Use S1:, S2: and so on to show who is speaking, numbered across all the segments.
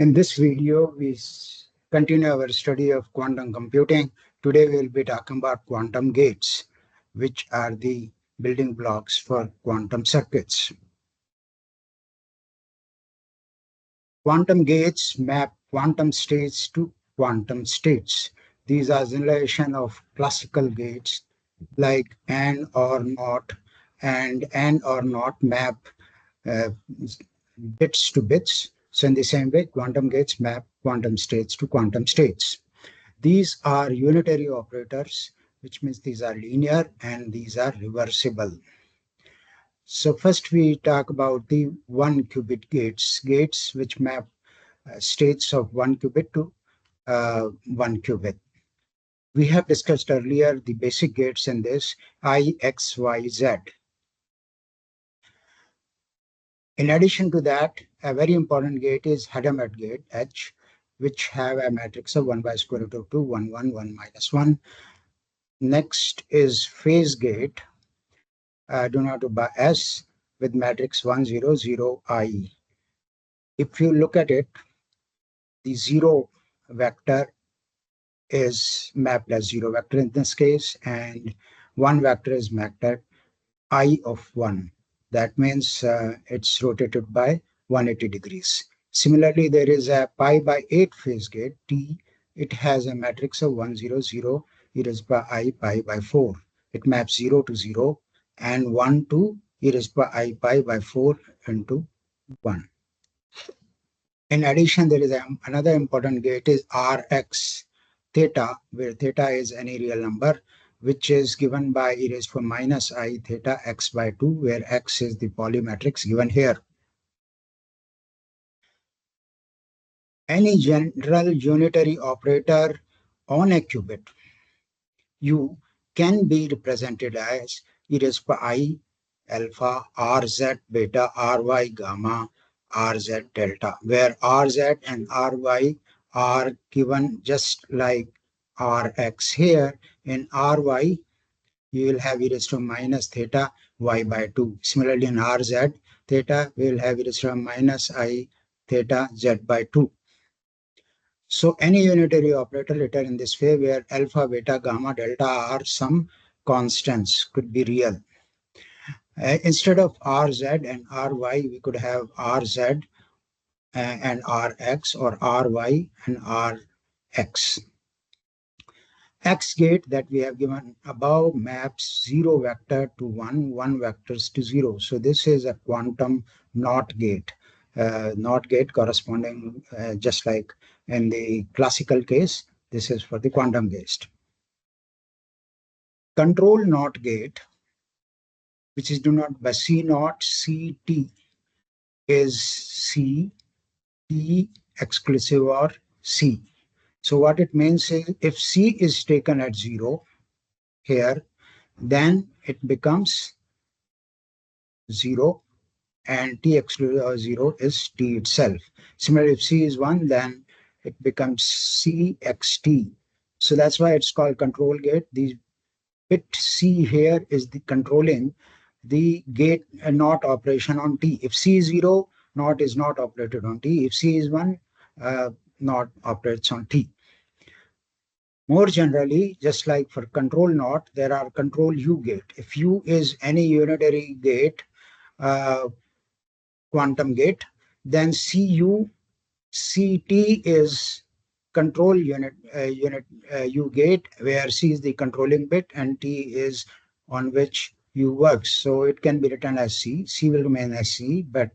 S1: In this video, we continue our study of quantum computing. Today, we'll be talking about quantum gates, which are the building blocks for quantum circuits. Quantum gates map quantum states to quantum states. These are generalization of classical gates like AND or NOT, and AND or NOT map uh, bits to bits. So in the same way, quantum gates map quantum states to quantum states. These are unitary operators, which means these are linear and these are reversible. So first we talk about the 1-qubit gates which map states of 1 qubit to 1 qubit. We have discussed earlier the basic gates in this I, X, Y, Z. In addition to that, a very important gate is Hadamard gate, H, which have a matrix of 1 by square root of 2, 1, 1, 1 minus 1. Next is phase gate, denoted by S, with matrix 1, 0, 0, I. If you look at it, the 0 vector is mapped as 0 vector in this case, and 1 vector is mapped at I of 1. That means it's rotated by 180 degrees. Similarly, there is a pi by 8 phase gate, T. It has a matrix of 1, 0, 0, e raised by I pi by 4. It maps 0 to 0 and 1 to e raised by I pi by 4 into 1. In addition, there is another important gate is Rx theta, where theta is any real number, which is given by e raised to minus I theta x by 2, where x is the Pauli matrix given here. Any general unitary operator on a qubit, U, can be represented as e raised to I alpha, Rz beta, Ry gamma, Rz delta, where Rz and Ry are given just like Rx here. In Ry, you will have e raised to minus theta y by 2. Similarly, in Rz theta, we will have e raised to minus I theta z by 2. So any unitary operator written in this way where alpha, beta, gamma, delta are some constants could be real. Instead of Rz and Ry, we could have Rz and Rx, or Ry and Rx. X gate that we have given above maps 0 vector to 1, 1 vectors to 0. So this is a quantum NOT gate. NOT gate corresponding just like in the classical case, this is for the quantum gate. Control NOT gate, which is denoted by C naught CT, is C, T exclusive or C. So what it means is if C is taken at 0 here, then it becomes 0 and T exclusive of 0 is T itself. Similarly, if C is 1, then it becomes CXT. So that's why it's called control gate. The bit C here is the controlling the gate NOT operation on T. If C is 0, NOT is not operated on T. If C is 1, NOT operates on T. More generally, just like for control NOT, there are control U gate. If U is any unitary gate, quantum gate, then CU, CT is control U gate, where C is the controlling bit and T is on which U works. So it can be written as C. C will remain as C, but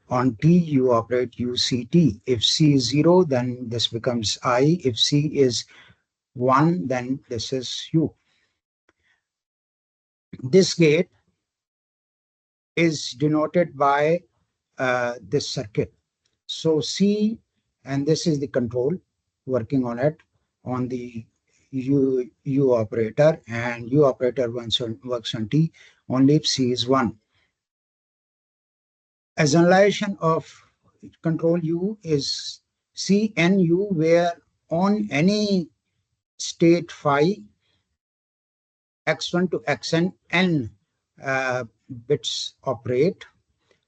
S1: on T, you operate UCT. If C is 0, then this becomes I. If C is 1, then this is U. This gate is denoted by this circuit. So C, and this is the control working on it, on the U operator, and U operator works on T only if C is 1. A generalization of control U is CNU, where on any state phi, x1 to xn, n bits operate.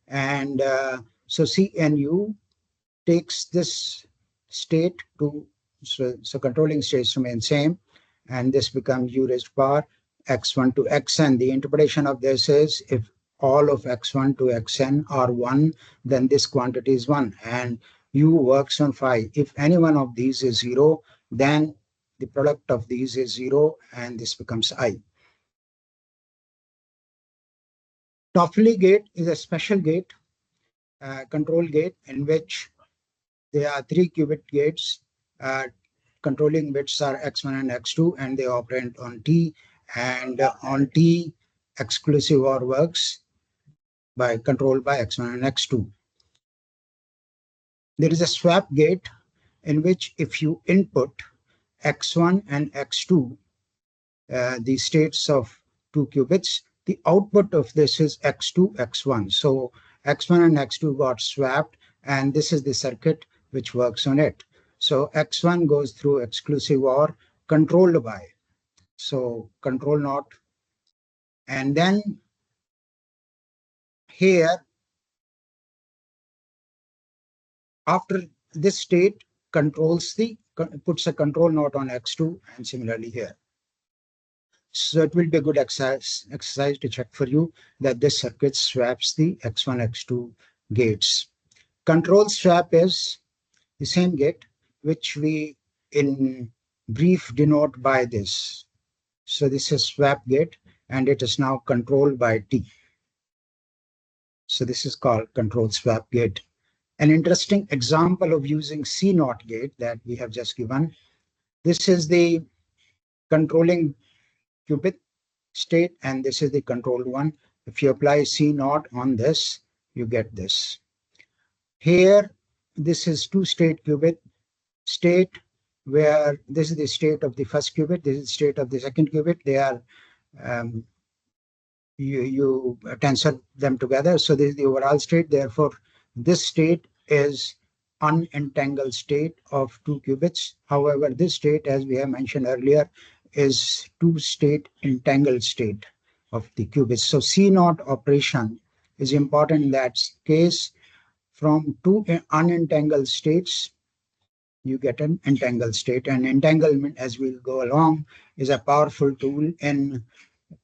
S1: And so CNU takes this state to, so controlling states remain same, and this becomes u raised to power x1 to xn. The interpretation of this is if all of x1 to xn are 1, then this quantity is 1, and u works on phi. If any one of these is 0, then the product of these is 0, and this becomes I. Toffoli gate is a special gate, control gate, in which there are 3 qubit gates. Controlling bits are x1 and x2, and they operate on T. And on T, exclusive OR works by controlled by x1 and x2. There is a swap gate in which if you input x1 and x2, the states of 2 qubits, the output of this is x2, x1. So x1 and x2 got swapped, and this is the circuit which works on it. So x1 goes through exclusive OR controlled by, so control not, and then here after this state puts a control not on x2, and similarly here. So it will be a good exercise to check for you that this circuit swaps the x1, x2 gates. Control swap is the same gate, which we in brief denote by this. So this is swap gate, and it is now controlled by T. So this is called control swap gate. An interesting example of using C0 gate that we have just given. This is the controlling qubit state, and this is the controlled one. If you apply C0 on this, you get this. Here, this is two-state qubit state, where this is the state of the first qubit, this is the state of the second qubit. They are you tensor them together. So this is the overall state. Therefore, this state is unentangled state of 2 qubits. However, this state, as we have mentioned earlier, is 2-state entangled state of the qubits. So C0 operation is important in that case. From 2 unentangled states, you get an entangled state. And entanglement, as we'll go along, is a powerful tool in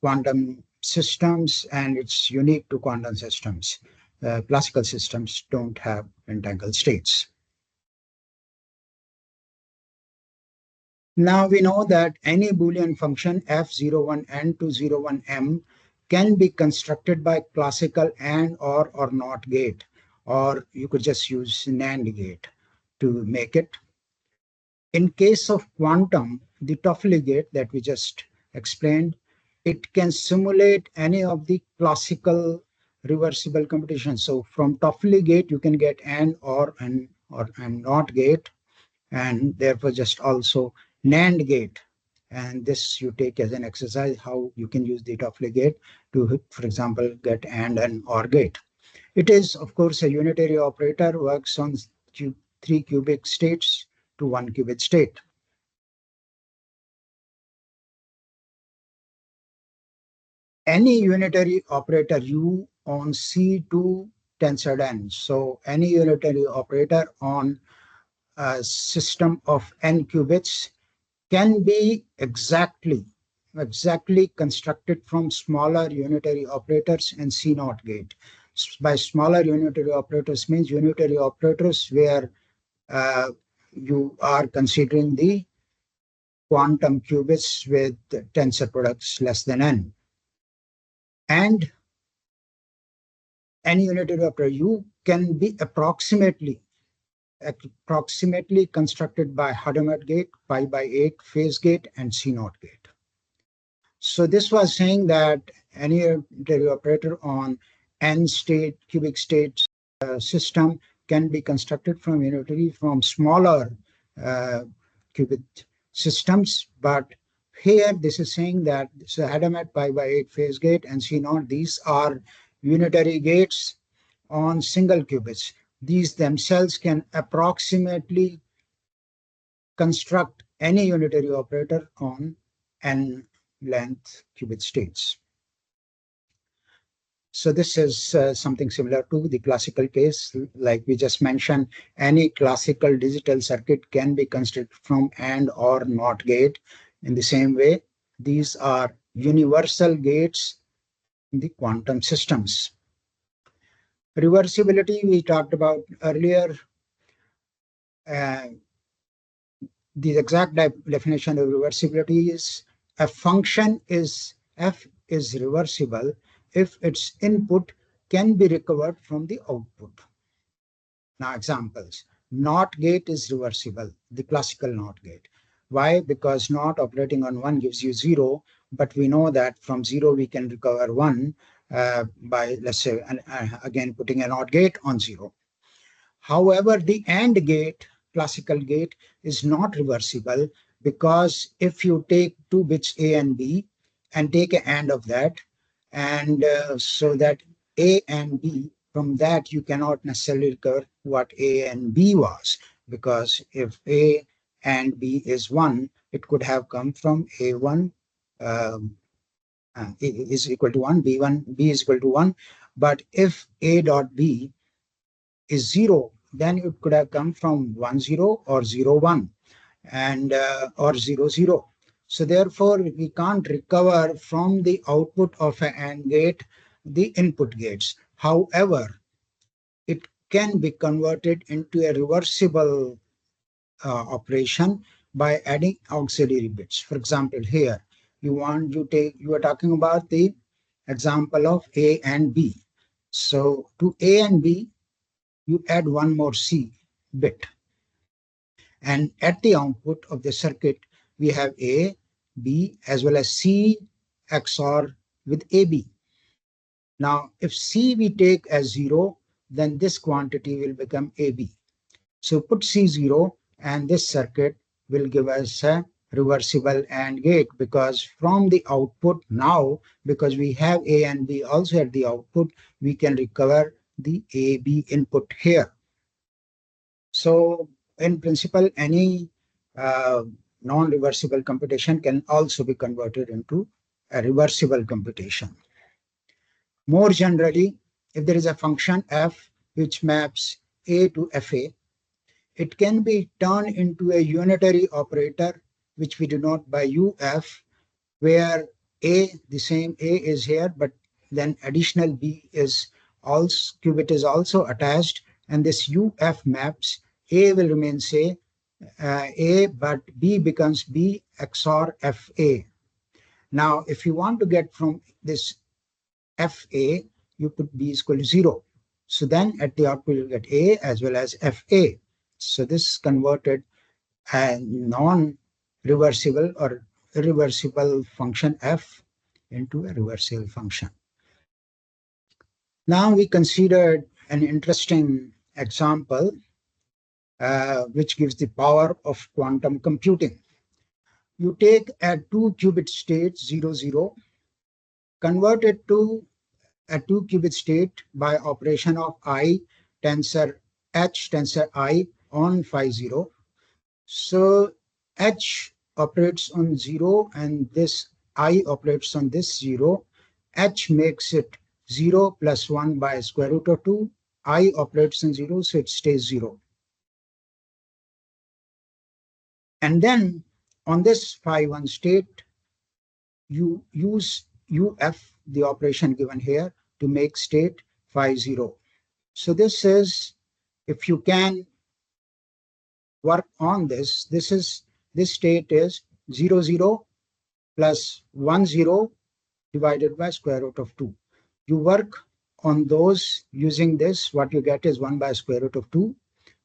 S1: quantum systems, and it's unique to quantum systems. Classical systems don't have entangled states. Now we know that any Boolean function f01n to 01m can be constructed by classical AND or NOT gate, or you could just use NAND gate to make it. In case of quantum, the Toffoli gate that we just explained, it can simulate any of the classical reversible computations. So from Toffoli gate, you can get AND or NOT gate, and therefore just also NAND gate. And this you take as an exercise how you can use the Toffoli gate to, for example, get and OR gate. It is, of course, a unitary operator, works on 3 cubic states to 1 qubit state. Any unitary operator U on C2 tensored n. So any unitary operator on a system of n qubits can be exactly constructed from smaller unitary operators and C0 gate. By smaller unitary operators means unitary operators where you are considering the quantum qubits with tensor products less than n. And any unitary operator U can be approximately constructed by Hadamard gate, pi by 8 phase gate, and C0 gate. So this was saying that any unitary operator on n-state cubic state system can be constructed from smaller qubit systems. But here this is saying that so Hadamard pi by 8 phase gate and C0, these are unitary gates on single qubits. These themselves can approximately construct any unitary operator on n length qubit states. So this is something similar to the classical case, like we just mentioned. Any classical digital circuit can be constructed from AND or NOT gate. In the same way, these are universal gates in the quantum systems. Reversibility we talked about earlier. Uh, the exact definition of reversibility is a function is f is reversible if its input can be recovered from the output. Now, examples. NOT gate is reversible, the classical NOT gate. Why? Because NOT operating on 1 gives you 0, but we know that from 0 we can recover 1 by, let's say, again putting a NOT gate on 0. However, the AND gate, classical gate, is not reversible because if you take two bits A and B and take an AND of that, and so that A and B, from that you cannot necessarily recover what A and B was, because if A and B is 1, it could have come from A1 is equal to 1, B1, B is equal to 1. But if A dot B is 0, then it could have come from 1 0 or 0 1 and or 0 0. So therefore, we can't recover from the output of an AND gate the input gates. However, it can be converted into a reversible operation by adding auxiliary bits. For example, here you are talking about the example of A and B. So to A and B, you add one more C bit. And at the output of the circuit, we have A, B, as well as C XOR with AB. Now, if C we take as 0, then this quantity will become AB. So put C 0, and this circuit will give us a reversible AND gate, because from the output now, because we have A and B also at the output, we can recover the AB input here. So in principle, any uh, non-reversible computation can also be converted into a reversible computation. More generally, if there is a function f which maps A to FA, it can be turned into a unitary operator, which we denote by UF, where A, the same A is here, but then additional B is also, qubit is also attached, and this UF maps A will remain, say, A, but B becomes B XOR FA. Now, if you want to get from this FA, you put B is equal to 0. So then at the output, you get A as well as FA. So this is converted a non-reversible or irreversible function f into a reversible function. Now we considered an interesting example which gives the power of quantum computing. You take a 2-qubit state 0 0, convert it to a 2-qubit state by operation of I tensor H tensor I on phi 0. So H operates on 0 and this I operates on this 0. H makes it 0 plus 1 by square root of 2. I operates on 0, so it stays 0. And then on this phi 1 state, you use UF, the operation given here, to make state phi 0. So this is, if you can work on this, this state is 0 0 plus 1 0 divided by square root of 2. You work on those using this, what you get is 1 by square root of 2,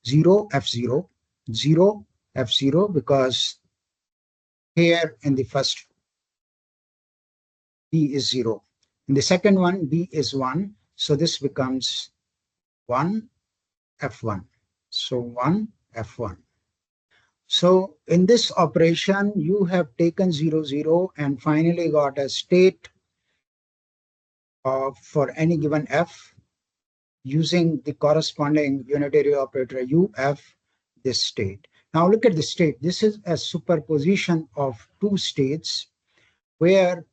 S1: 0 F0, 0 F0, because here in the first B is 0. In the second one, B is 1. So this becomes 1 F1. So 1 F1. So in this operation, you have taken 0 0 and finally got a state of, for any given f, using the corresponding unitary operator UF, this state. Now look at the state. This is a superposition of two states where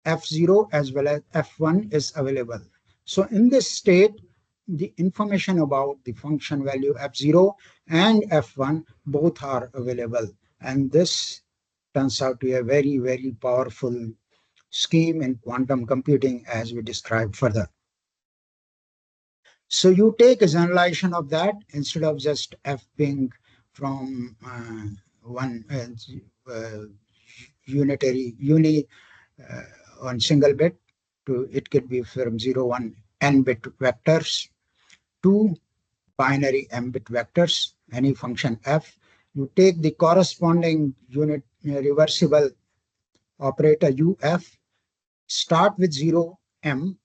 S1: F0 as well as F1 is available. So in this state, the information about the function value f0 and f1 both are available. And this turns out to be a very, very powerful scheme in quantum computing as we describe further. So you take a generalization of that instead of just f being from one on single bit to it could be from 0, 1 n bit vectors to binary m bit vectors, any function f. You take the corresponding unit reversible operator uf, start with 0 m,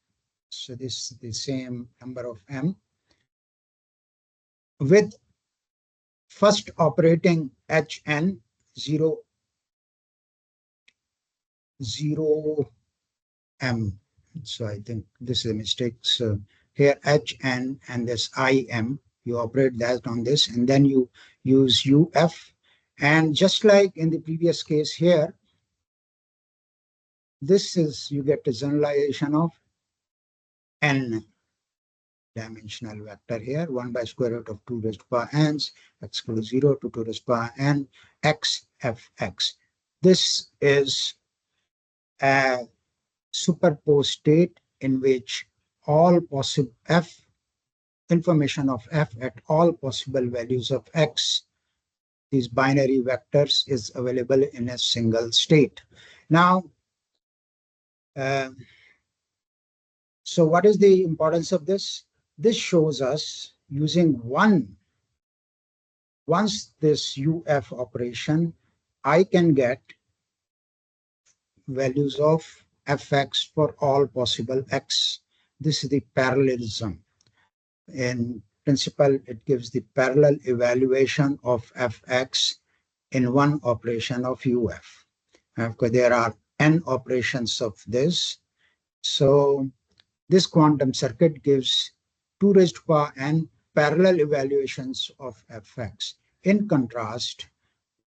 S1: so this is the same number of m, with first operating hn 0, 0 m. So I think this is a mistake. So here hn and this im, you operate that on this, and then you use uf. And just like in the previous case here, this is, you get a generalization of n dimensional vector here, 1 by square root of 2 raised to power n, x equal to 0 to 2 raised to power n, x, fx. This is a superposed state in which all possible information of f at all possible values of x, these binary vectors, is available in a single state. Now, so what is the importance of this? This shows us using once this UF operation, I can get values of fx for all possible x. This is the parallelism. In principle, it gives the parallel evaluation of fx in one operation of UF. Because there are n operations of this. So this quantum circuit gives 2 raised to power n parallel evaluations of fx. In contrast,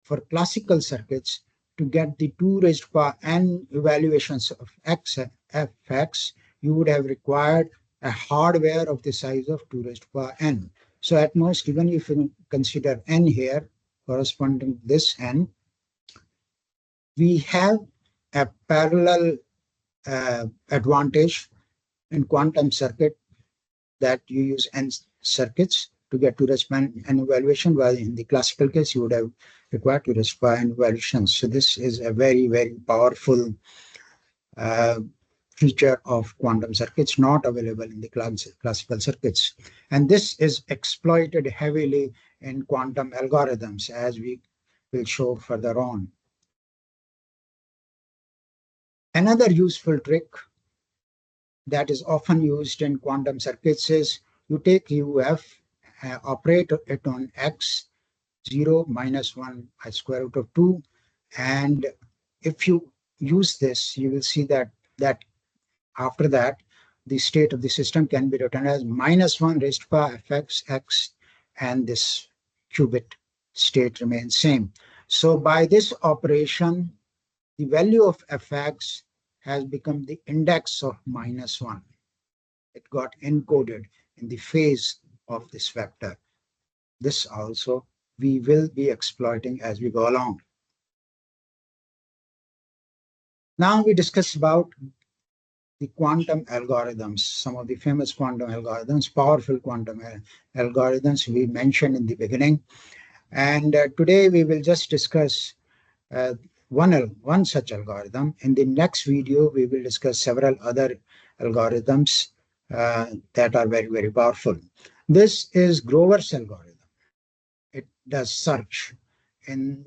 S1: for classical circuits, to get the 2 raised to power n evaluations of fx, you would have required a hardware of the size of 2 raised to power n. So at most, even if you consider n here, corresponding to this n, we have a parallel advantage in quantum circuit that you use n circuits to get to respond an evaluation, while in the classical case you would have required to respond an evaluation. So this is a very, very powerful feature of quantum circuits not available in the classical circuits. And this is exploited heavily in quantum algorithms, as we will show further on. Another useful trick that is often used in quantum circuits is you take UF, operate it on x, 0, minus 1 by square root of 2. And if you use this, you will see that after that, the state of the system can be written as minus 1 raised to power fx, x, and this qubit state remains same. So by this operation, the value of fx has become the index of minus 1. It got encoded in the phase of this vector. This also we will be exploiting as we go along. Now we discuss about the quantum algorithms, some of the famous quantum algorithms, powerful quantum algorithms we mentioned in the beginning. And today we will just discuss one such algorithm. In the next video, we will discuss several other algorithms that are very, very powerful. This is Grover's algorithm. It does search in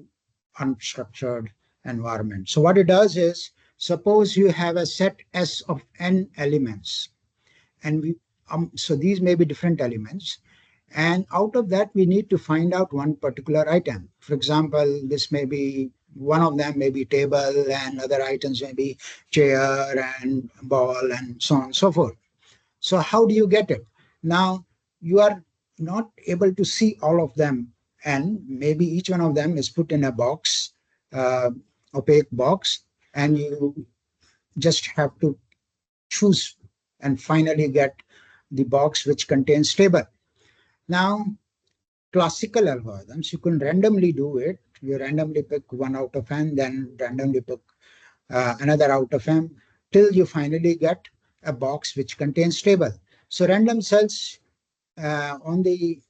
S1: unstructured environment. So what it does is, suppose you have a set S of n elements, and so these may be different elements, and out of that we need to find out one particular item. For example, this may be, one of them may be table, and other items may be chair and ball and so on and so forth. So how do you get it? Now, you are not able to see all of them, and maybe each one of them is put in a box, opaque box, and you just have to choose and finally get the box which contains table. Now, classical algorithms, you can randomly do it. You randomly pick one out of n, then randomly pick another out of m, till you finally get a box which contains table. So random cells, on the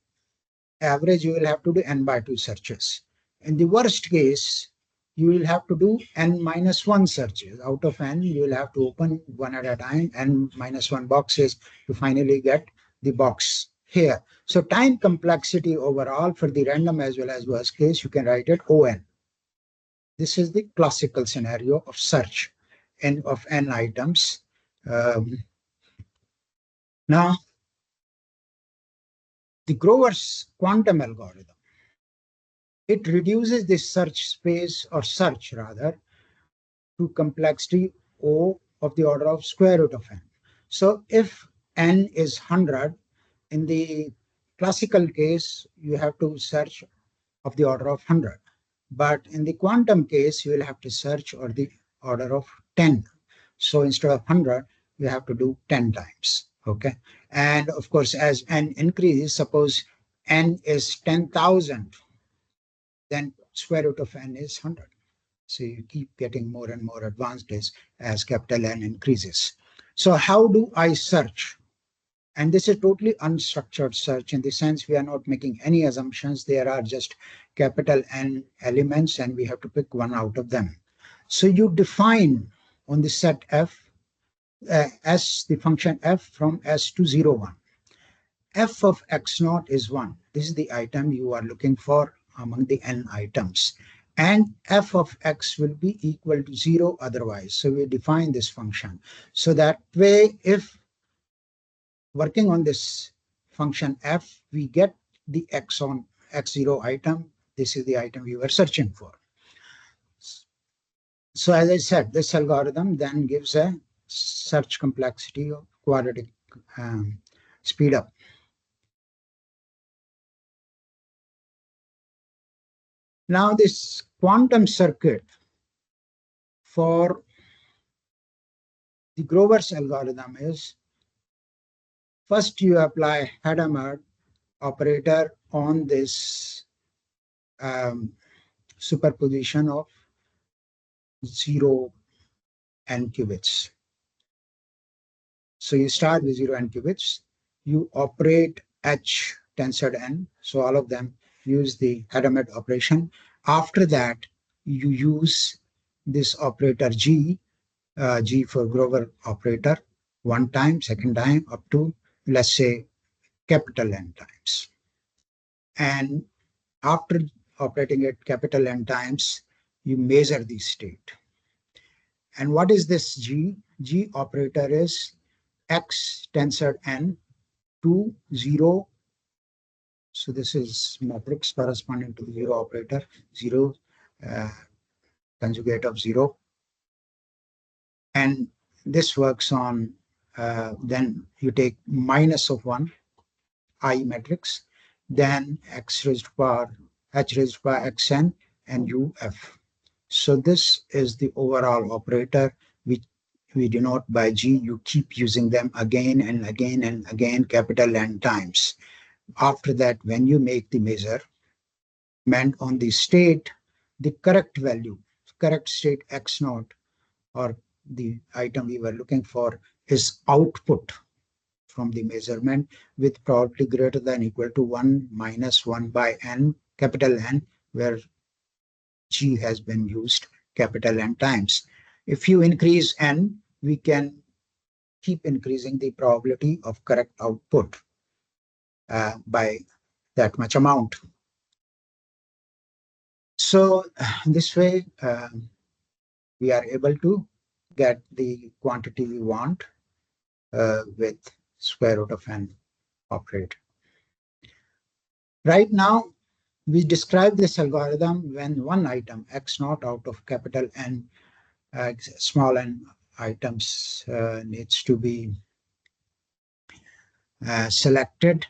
S1: average, you will have to do n by 2 searches. In the worst case, you will have to do n minus 1 searches. Out of n, you will have to open one at a time, n minus 1 boxes to finally get the box here. So time complexity overall for the random as well as worst case, you can write it on. This is the classical scenario of search of n items. Now, the Grover's quantum algorithm, it reduces the search space, or search rather, to complexity O of the order of square root of n. So if n is 100, in the classical case, you have to search of the order of 100. But in the quantum case, you will have to search or the order of 10. So instead of 100, you have to do 10 times. Okay. And of course, as n increases, suppose n is 10,000, then square root of n is 100. So you keep getting more and more advanced as capital N increases. So how do I search? And this is totally unstructured search in the sense we are not making any assumptions. There are just capital N elements and we have to pick one out of them. So you define on the set F, S, the function F from S to 0, 1. F of x naught is 1. This is the item you are looking for among the n items. And f of x will be equal to 0 otherwise. So we define this function. So that way, if working on this function f, we get the x on x0 item. This is the item we were searching for. So as I said, this algorithm then gives a search complexity of quadratic speed up. Now this quantum circuit for the Grover's algorithm is, first you apply Hadamard operator on this superposition of 0 n qubits. So you start with 0 n qubits, you operate H tensor n, so all of them use the Hadamard operation. After that, you use this operator G, G for Grover operator, one time, second time, up to, let's say, capital N times. And after operating it capital N times, you measure the state. And what is this G? G operator is X tensor N to 0. So this is matrix corresponding to the 0 operator, 0 conjugate of 0. And this works on, then you take minus of 1, I matrix, then x raised to power, h raised to power xn, and uf. So this is the overall operator, which we denote by G. You keep using them again and again and again, capital N times. After that, when you make the measurement on the state, the correct value, correct state x naught, or the item we were looking for, is output from the measurement with probability greater than equal to 1 minus 1 by n, capital N, where G has been used capital N times. If you increase n, we can keep increasing the probability of correct output by that much amount. So this way, we are able to get the quantity we want with square root of n operator. Right now, we describe this algorithm when one item, x naught out of capital N, small n items needs to be selected.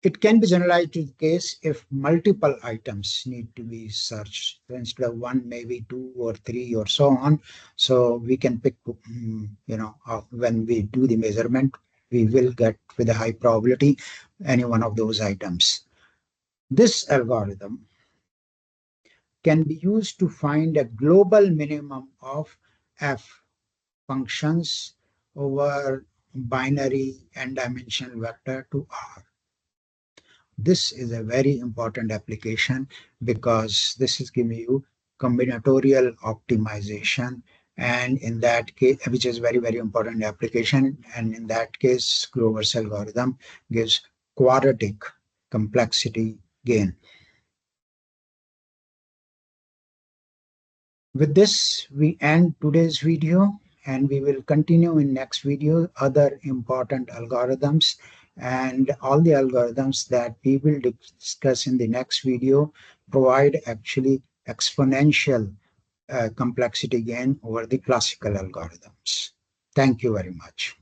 S1: It can be generalized to the case if multiple items need to be searched. So instead of one, maybe two or three or so on. So we can pick, when we do the measurement, we will get with a high probability any one of those items. This algorithm can be used to find a global minimum of f functions over binary n-dimensional vector to R. This is a very important application because this is giving you combinatorial optimization, and in that case, which is very, very important application, and in that case, Grover's algorithm gives quadratic complexity gain. With this, we end today's video, and we will continue in next video other important algorithms, and all the algorithms that we will discuss in the next video provide actually exponential complexity gain over the classical algorithms. Thank you very much.